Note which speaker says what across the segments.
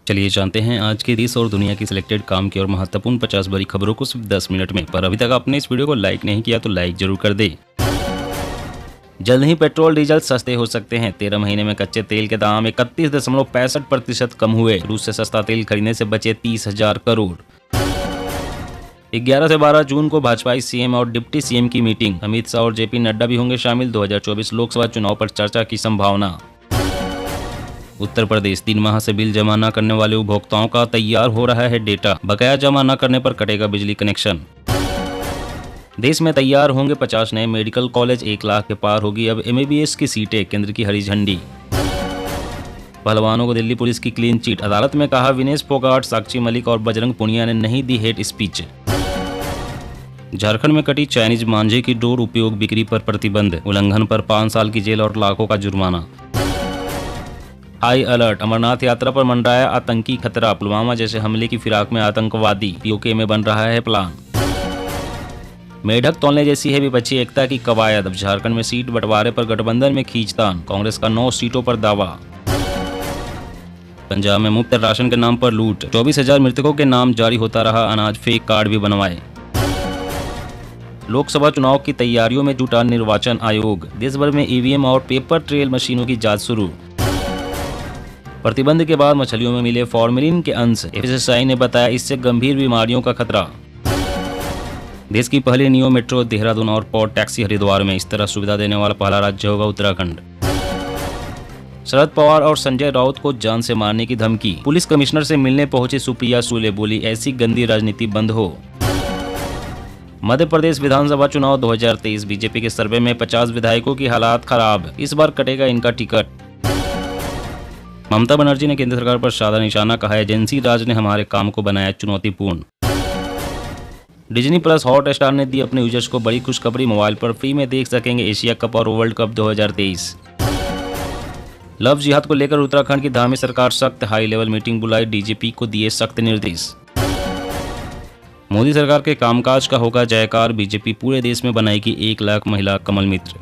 Speaker 1: चलिए जानते हैं आज के देश और दुनिया की सिलेक्टेड काम की और महत्वपूर्ण 50 बड़ी खबरों को सिर्फ 10 मिनट में। पर अभी तक आपने इस वीडियो को लाइक नहीं किया तो लाइक जरूर कर दे। जल्द ही पेट्रोल डीजल सस्ते हो सकते हैं। 13 महीने में कच्चे तेल के दाम 31.65% कम हुए। रूस से सस्ता तेल खरीदने से बचे 30,000 करोड़। 11 से 12 जून को भाजपाई सीएम और डिप्टी सीएम की मीटिंग। अमित शाह और जेपी नड्डा भी होंगे शामिल। 2024 लोकसभा चुनाव पर चर्चा की संभावना। उत्तर प्रदेश 3 माह से बिल जमा न करने वाले उपभोक्ताओं का तैयार हो रहा है डेटा। बकाया जमा न करने पर कटेगा बिजली कनेक्शन। देश में तैयार होंगे 50 नए मेडिकल कॉलेज। 1 लाख के पार होगी अब एमबीबीएस की सीटें। केंद्र की हरी झंडी। पहलवानों को दिल्ली पुलिस की क्लीन चिट। अदालत में कहा विनेश फोगाट, साक्षी मलिक और बजरंग पुनिया ने नहीं दी हेट स्पीच। झारखंड में कटी चाइनीज मांझे की डोर। उपयोग बिक्री पर प्रतिबंध। उल्लंघन पर 5 साल की जेल और लाखों का जुर्माना। High alert. अमरनाथ यात्रा पर मंडराया आतंकी खतरा। पुलवामा जैसे हमले की फिराक में आतंकवादी। पीओके में बन रहा है प्लान। मेढक तोलने जैसी है विपक्षी एकता की कवायद। अब झारखंड में सीट बंटवारे पर गठबंधन में खींचतान। कांग्रेस का 9 सीटों पर दावा। पंजाब में मुफ्त राशन के नाम पर लूट। 24,000 मृतकों के नाम जारी होता रहा अनाज। फेक कार्ड भी बनवाए। लोकसभा चुनाव की तैयारियों में जुटा निर्वाचन आयोग। देश भर में ईवीएम और पेपर ट्रेल मशीनों की जांच शुरू। प्रतिबंध के बाद मछलियों में मिले फॉर्मेलिन के अंश। एफएसएसआई ने बताया इससे गंभीर बीमारियों का खतरा। देश की पहली नियो मेट्रो देहरादून और पॉड टैक्सी हरिद्वार में। इस तरह सुविधा देने वाला पहला राज्य होगा उत्तराखंड। शरद पवार और संजय राउत को जान से मारने की धमकी। पुलिस कमिश्नर से मिलने पहुंची सुप्रिया सुले। बोली ऐसी गंदी राजनीति बंद हो। मध्य प्रदेश विधानसभा चुनाव 2023। बीजेपी के सर्वे में 50 विधायकों की हालात खराब। इस बार कटेगा इनका टिकट। ममता बनर्जी ने केंद्र सरकार पर साधा निशाना। कहा एजेंसी राज ने हमारे काम को बनाया चुनौतीपूर्ण। डिज्नी प्लस हॉट स्टार ने दी अपने यूजर्स को बड़ी खुशखबरी। मोबाइल पर फ्री में देख सकेंगे एशिया कप और वर्ल्ड कप 2023। लव जिहाद को लेकर उत्तराखंड की धामी सरकार सख्त। हाई लेवल मीटिंग बुलाई। डीजीपी को दिए सख्त निर्देश। मोदी सरकार के कामकाज का होगा जयकार। बीजेपी पूरे देश में बनाएगी 1 लाख महिला कमल मित्र।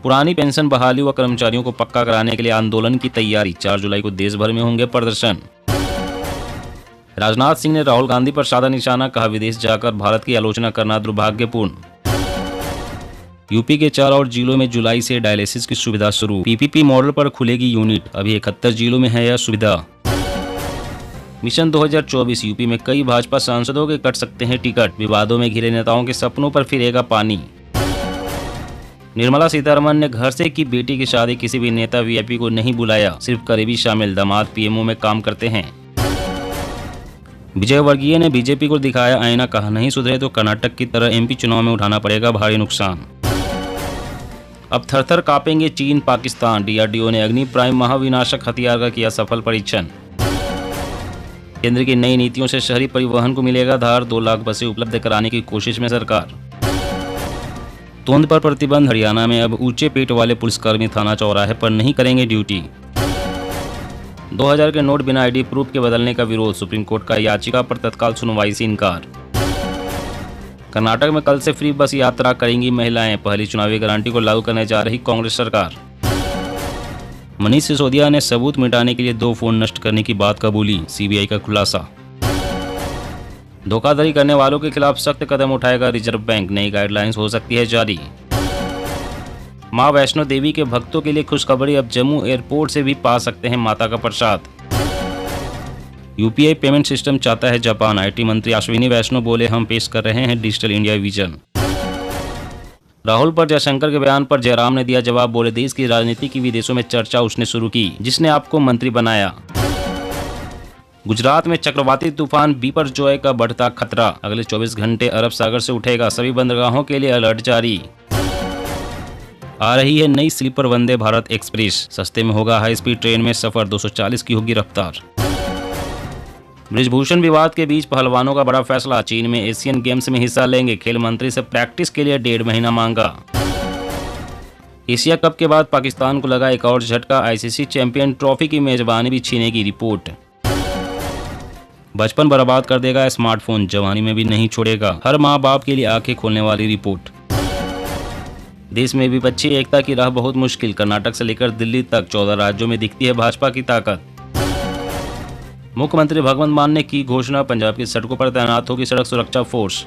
Speaker 1: पुरानी पेंशन बहाली व कर्मचारियों को पक्का कराने के लिए आंदोलन की तैयारी। 4 जुलाई को देश भर में होंगे प्रदर्शन। राजनाथ सिंह ने राहुल गांधी पर साधा निशाना। कहा विदेश जाकर भारत की आलोचना करना दुर्भाग्यपूर्ण। यूपी के 4 और जिलों में जुलाई से डायलिसिस की सुविधा शुरू। पीपीपी मॉडल पर खुलेगी यूनिट। अभी 71 जिलों में है यह सुविधा। मिशन 2024। यूपी में कई भाजपा सांसदों के कट सकते हैं टिकट। विवादों में घिरे नेताओं के सपनों पर फिरेगा पानी। निर्मला सीतारमण ने घर से की बेटी की शादी। किसी भी नेता वीआईपी को नहीं बुलाया, सिर्फ करीबी शामिल। दामाद पीएमओ में काम करते हैं। विजय वर्गीय ने बीजेपी को दिखाया आईना। कहा नहीं सुधरे तो कर्नाटक की तरह एमपी चुनाव में उठाना पड़ेगा भारी नुकसान। अब थरथर कांपेंगे चीन पाकिस्तान। डीआरडीओ ने अग्नि प्राइम महाविनाशक हथियार का किया सफल परीक्षण। केंद्र की नई नीतियों से शहरी परिवहन को मिलेगा धार। 2 लाख बसें उपलब्ध कराने की कोशिश में सरकार। तोंद पर प्रतिबंध। हरियाणा में अब ऊंचे पेट वाले पुलिसकर्मी थाना चौराहे पर नहीं करेंगे ड्यूटी। 2000 के नोट बिना आईडी प्रूफ के बदलने का विरोध। सुप्रीम कोर्ट का याचिका पर तत्काल सुनवाई से इनकार। कर्नाटक में कल से फ्री बस यात्रा करेंगी महिलाएं। पहली चुनावी गारंटी को लागू करने जा रही कांग्रेस सरकार। मनीष सिसोदिया ने सबूत मिटाने के लिए 2 फोन नष्ट करने की बात कबूली। सीबीआई का खुलासा। धोखाधड़ी करने वालों के खिलाफ सख्त कदम उठाएगा रिजर्व बैंक। नई गाइडलाइंस हो सकती है जारी। मां वैष्णो देवी के भक्तों के लिए खुशखबरी। अब जम्मू एयरपोर्ट से भी पा सकते हैं माता का प्रसाद। यूपीआई पेमेंट सिस्टम चाहता है जापान। आईटी मंत्री अश्विनी वैष्णव बोले हम पेश कर रहे हैं डिजिटल इंडिया विजन। राहुल पर जयशंकर के बयान पर जयराम ने दिया जवाब। बोले देश की राजनीति की विदेशों में चर्चा उसने शुरू की जिसने आपको मंत्री बनाया। गुजरात में चक्रवाती तूफान बिपरजॉय का बढ़ता खतरा। अगले 24 घंटे अरब सागर से उठेगा। सभी बंदरगाहों के लिए अलर्ट जारी। आ रही है नई स्लीपर वंदे भारत एक्सप्रेस। सस्ते में होगा हाई स्पीड ट्रेन में सफर। 240 की होगी रफ्तार। बृजभूषण विवाद के बीच पहलवानों का बड़ा फैसला। चीन में एशियन गेम्स में हिस्सा लेंगे। खेल मंत्री से प्रैक्टिस के लिए 1.5 महीना मांगा। एशिया कप के बाद पाकिस्तान को लगा एक और झटका। आईसीसी चैंपियन ट्रॉफी की मेजबानी भी छीनेगी। रिपोर्ट। बचपन बर्बाद कर देगा स्मार्टफोन। जवानी में भी नहीं छोड़ेगा। हर माँ बाप के लिए आंखें खोलने वाली रिपोर्ट। देश में विपक्षी एकता की राह बहुत मुश्किल। कर्नाटक से लेकर दिल्ली तक 14 राज्यों में दिखती है भाजपा की ताकत। मुख्यमंत्री भगवंत मान ने की घोषणा, पंजाब की सड़कों पर तैनात होगी सड़क सुरक्षा फोर्स।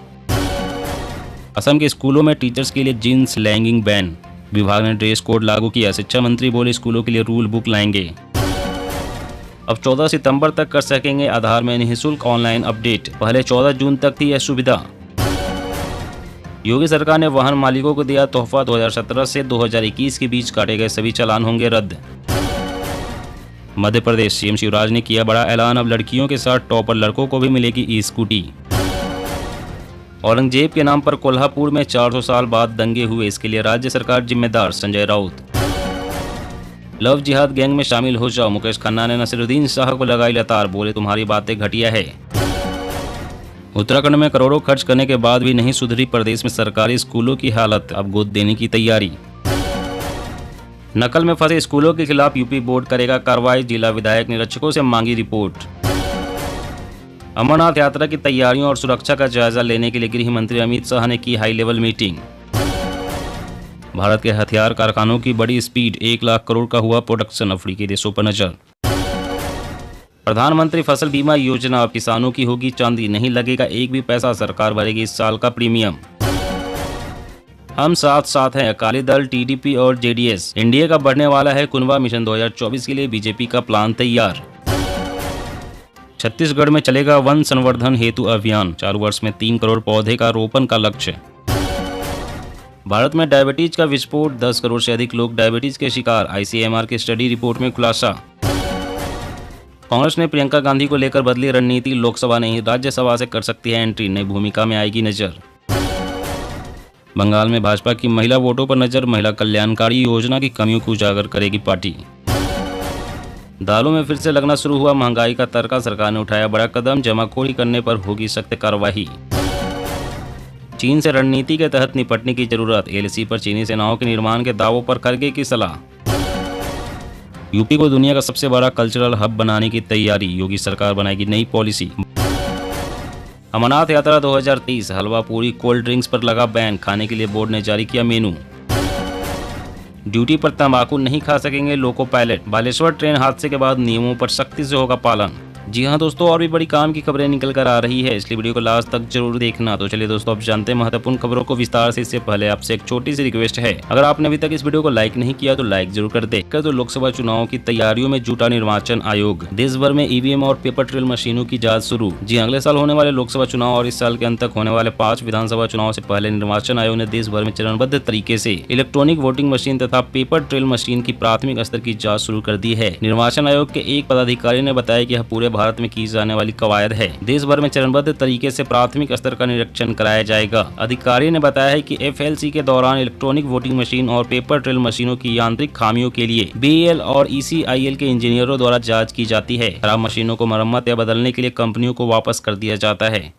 Speaker 1: असम के स्कूलों में टीचर्स के लिए जींस लैंगिंग बैन, विभाग ने ड्रेस कोड लागू किया। शिक्षा मंत्री बोले स्कूलों के लिए रूल बुक लाएंगे। अब 14 सितंबर तक कर सकेंगे आधार में निःशुल्क ऑनलाइन अपडेट, पहले 14 जून तक थी यह सुविधा। योगी सरकार ने वाहन मालिकों को दिया तोहफा, 2017 से 2021 के बीच काटे गए सभी चालान होंगे रद्द। मध्य प्रदेश सीएम शिवराज ने किया बड़ा ऐलान, अब लड़कियों के साथ टॉपर लड़कों को भी मिलेगी ई स्कूटी। औरंगजेब के नाम पर कोल्हापुर में 400 साल बाद दंगे हुए, इसके लिए राज्य सरकार जिम्मेदार, संजय राउत। लव जिहाद गैंग में शामिल हो जाओ, मुकेश खन्ना ने नसीरुद्दीन शाह को लगाई लतार, बोले तुम्हारी बातें घटिया है। उत्तराखंड में करोड़ों खर्च करने के बाद भी नहीं सुधरी प्रदेश में सरकारी स्कूलों की हालत, अब गोद देने की तैयारी। नकल में फंसे स्कूलों के खिलाफ यूपी बोर्ड करेगा कार्रवाई, जिला विधायक निरीक्षकों से मांगी रिपोर्ट। अमरनाथ यात्रा की तैयारियों और सुरक्षा का जायजा लेने के लिए गृह मंत्री अमित शाह ने की हाई लेवल मीटिंग। भारत के हथियार कारखानों की बड़ी स्पीड, 1 लाख करोड़ का हुआ प्रोडक्शन, अफ्रीकी देशों पर नजर। प्रधानमंत्री फसल बीमा योजना, अब किसानों की होगी चांदी, नहीं लगेगा एक भी पैसा, सरकार भरेगी इस साल का प्रीमियम। हम साथ साथ हैं, अकाली दल, टीडीपी और जेडीएस, एनडीए का बढ़ने वाला है कुनबा, मिशन 2024 के लिए बीजेपी का प्लान तैयार। छत्तीसगढ़ में चलेगा वन संवर्धन हेतु अभियान, 4 वर्ष में 3 करोड़ पौधे का रोपण का लक्ष्य। भारत में डायबिटीज का विस्फोट, 10 करोड़ से अधिक लोग डायबिटीज के शिकार, आईसीएमआर की स्टडी रिपोर्ट में खुलासा। कांग्रेस ने प्रियंका गांधी को लेकर बदली रणनीति, लोकसभा नहीं राज्यसभा से कर सकती है एंट्री, नई भूमिका में आएगी नजर। बंगाल में भाजपा की महिला वोटों पर नजर, महिला कल्याणकारी योजना की कमियों को उजागर करेगी पार्टी। दालों में फिर से लगना शुरू हुआ महंगाई का तड़का, सरकार ने उठाया बड़ा कदम, जमाखोरी करने पर होगी सख्त कार्रवाई। चीन से रणनीति के तहत निपटने की जरूरत, एलएसी पर चीनी सेनाओं के निर्माण के दावों पर खड़गे की सलाह। यूपी को दुनिया का सबसे बड़ा कल्चरल हब बनाने की तैयारी, योगी सरकार बनाएगी नई पॉलिसी। अमरनाथ यात्रा 2023, हलवा पूरी कोल्ड ड्रिंक्स पर लगा बैन, खाने के लिए बोर्ड ने जारी किया मेनू। ड्यूटी पर तंबाकू नहीं खा सकेंगे लोको पायलट, बालेश्वर ट्रेन हादसे के बाद नियमों पर सख्ती से होगा पालन। जी हाँ दोस्तों, और भी बड़ी काम की खबरें निकल कर आ रही है, इसलिए वीडियो को लास्ट तक जरूर देखना। तो चलिए दोस्तों, अब जानते हैं महत्वपूर्ण खबरों को विस्तार से। इससे पहले आपसे एक छोटी सी रिक्वेस्ट है, अगर आपने अभी तक इस वीडियो को लाइक नहीं किया तो लाइक जरूर कर दे। तो लोकसभा चुनाव की तैयारियों में जुटा निर्वाचन आयोग, देश भर में ईवीएम और पेपर ट्रेल मशीनों की जांच शुरू। जी, अगले साल होने वाले लोकसभा चुनाव और इस साल के अंत तक होने वाले 5 विधानसभा चुनाव से पहले निर्वाचन आयोग ने देश भर में चरणबद्ध तरीके से इलेक्ट्रॉनिक वोटिंग मशीन तथा पेपर ट्रेल मशीन की प्राथमिक स्तर की जाँच शुरू कर दी है। निर्वाचन आयोग के एक पदाधिकारी ने बताया कि यह पूरे भारत में की जाने वाली कवायद है, देश भर में चरणबद्ध तरीके से प्राथमिक स्तर का निरीक्षण कराया जाएगा। अधिकारी ने बताया है कि एफएलसी के दौरान इलेक्ट्रॉनिक वोटिंग मशीन और पेपर ट्रेल मशीनों की यांत्रिक खामियों के लिए बीएल और ईसीआईएल के इंजीनियरों द्वारा जांच की जाती है। खराब मशीनों को मरम्मत या बदलने के लिए कंपनियों को वापस कर दिया जाता है।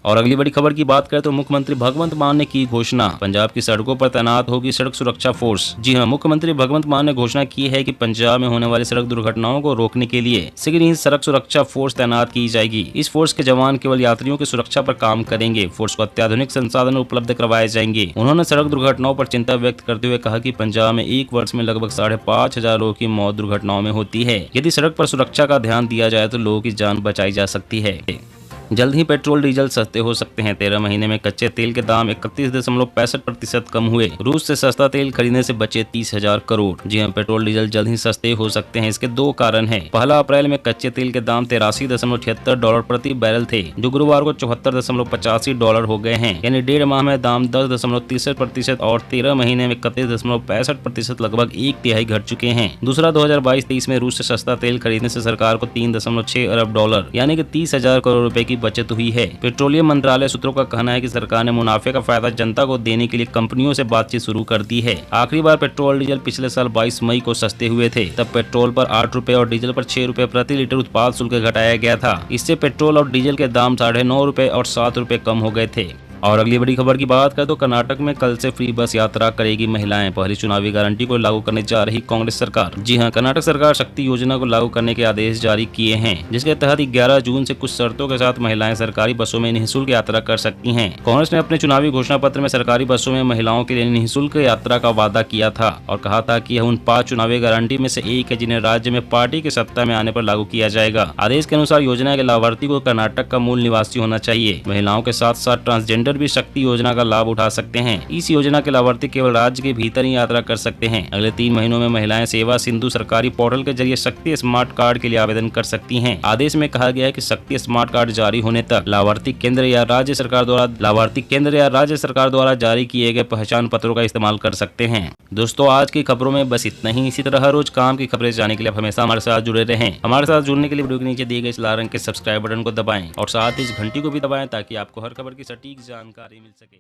Speaker 1: और अगली बड़ी खबर की बात करें तो मुख्यमंत्री भगवंत मान ने की घोषणा, पंजाब की सड़कों पर तैनात होगी सड़क सुरक्षा फोर्स। जी हां, मुख्यमंत्री भगवंत मान ने घोषणा की है कि पंजाब में होने वाली सड़क दुर्घटनाओं को रोकने के लिए शीघ्र ही सड़क सुरक्षा फोर्स तैनात की जाएगी। इस फोर्स के जवान केवल यात्रियों की सुरक्षा पर काम करेंगे। फोर्स को अत्याधुनिक संसाधन उपलब्ध करवाए जाएंगे। उन्होंने सड़क दुर्घटनाओं पर चिंता व्यक्त करते हुए कहा कि पंजाब में एक वर्ष में लगभग 5,500 लोगों की मौत दुर्घटनाओं में होती है। यदि सड़क पर सुरक्षा का ध्यान दिया जाए तो लोगों की जान बचाई जा सकती है। जल्द ही पेट्रोल डीजल सस्ते हो सकते हैं। 13 महीने में कच्चे तेल के दाम 31.65% कम हुए। रूस से सस्ता तेल खरीदने से बचे 30,000 करोड़। जी हां, पेट्रोल डीजल जल्द ही सस्ते हो सकते हैं। इसके 2 कारण हैं। पहला अप्रैल में कच्चे तेल के दाम $83.76 प्रति बैरल थे, जो गुरुवार को $74.85 हो गए हैं, यानी 1.5 माह में दाम 10.63% और 13 महीने में 31.65%, लगभग 1/3 घट चुके हैं। दूसरा, 2022-23 में रूस से सस्ता तेल खरीदने से सरकार को $3.6 अरब यानी कि 30,000 करोड़ रुपए की बचत हुई है। पेट्रोलियम मंत्रालय सूत्रों का कहना है कि सरकार ने मुनाफे का फायदा जनता को देने के लिए कंपनियों से बातचीत शुरू कर दी है। आखिरी बार पेट्रोल डीजल पिछले साल 22 मई को सस्ते हुए थे। तब पेट्रोल पर 8 रुपए और डीजल पर 6 रुपए प्रति लीटर उत्पाद शुल्क घटाया गया था। इससे पेट्रोल और डीजल के दाम 9.5 रुपए और 7 रुपए कम हो गए थे। और अगली बड़ी खबर की बात करें तो कर्नाटक में कल से फ्री बस यात्रा करेगी महिलाएं। पहली चुनावी गारंटी को लागू करने जा रही कांग्रेस सरकार। जी हां, कर्नाटक सरकार शक्ति योजना को लागू करने के आदेश जारी किए हैं, जिसके तहत 11 जून से कुछ शर्तों के साथ महिलाएं सरकारी बसों में निःशुल्क यात्रा कर सकती हैं। कांग्रेस ने अपने चुनावी घोषणा पत्र में सरकारी बसों में महिलाओं के लिए निःशुल्क यात्रा का वादा किया था और कहा था कि यह उन 5 चुनावी गारंटी में से एक है जिन्हें राज्य में पार्टी की सत्ता में आने पर लागू किया जाएगा। आदेश के अनुसार योजना के लाभार्थी को कर्नाटक का मूल निवासी होना चाहिए। महिलाओं के साथ साथ ट्रांसजेंडर भी शक्ति योजना का लाभ उठा सकते हैं। इस योजना के लाभार्थी केवल राज्य के भीतर ही यात्रा कर सकते हैं। अगले 3 महीनों में महिलाएं सेवा सिंधु सरकारी पोर्टल के जरिए शक्ति स्मार्ट कार्ड के लिए आवेदन कर सकती हैं। आदेश में कहा गया है कि शक्ति स्मार्ट कार्ड जारी होने तक लाभार्थी केंद्र या राज्य सरकार द्वारा जारी किए गए पहचान पत्रों का इस्तेमाल कर सकते हैं। दोस्तों, आज की खबरों में बस इतना ही। इसी तरह हर रोज काम की खबरें जानने के लिए आप हमेशा हमारे साथ जुड़े रहें। हमारे साथ जुड़ने के लिए वीडियो के नीचे दिए गए इस लाल रंग के सब्सक्राइब बटन को दबाएं और साथ ही इस घंटी को भी दबाएं ताकि आपको हर खबर की सटीक जानकारी मिल सके।